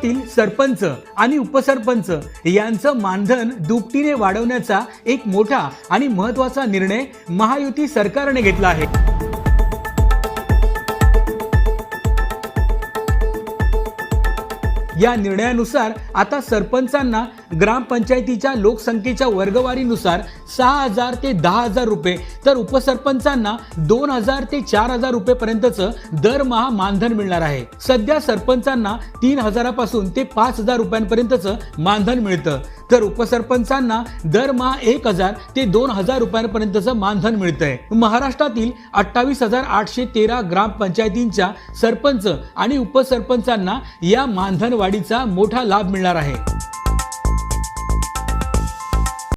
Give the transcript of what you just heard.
महाराष्ट्रातील सरपंच आणि उपसरपंच यांचं मानधन दुपटीने वाढवण्याचा एक मोठा आणि महत्त्वाचा निर्णय महायुती सरकारने घेतला आहे। या निर्णयानुसार आता सरपंचांना ग्रामपंचायतीच्या लोकसंख्येच्या वर्गवारीनुसार 6,000 ते 10,000 रुपये, तर उपसरपंचांना 2,000 ते 4,000 रुपये पर्यंतचं दरमहा मानधन मिळणार आहे। सध्या सरपंचांना 3,000 पासून ते 5,000 रुपयांपर्यंतचं मानधन मिळतं, तर उपसरपंचांना दरमहा 1,000 ते 2,000 रुपयांपर्यंतचं मानधन मिळतंय। महाराष्ट्रातील 28,813 ग्रामपंचायतींच्या सरपंच आणि उपसरपंचांना या मानधन वाढीचा मोठा लाभ मिळणार आहे।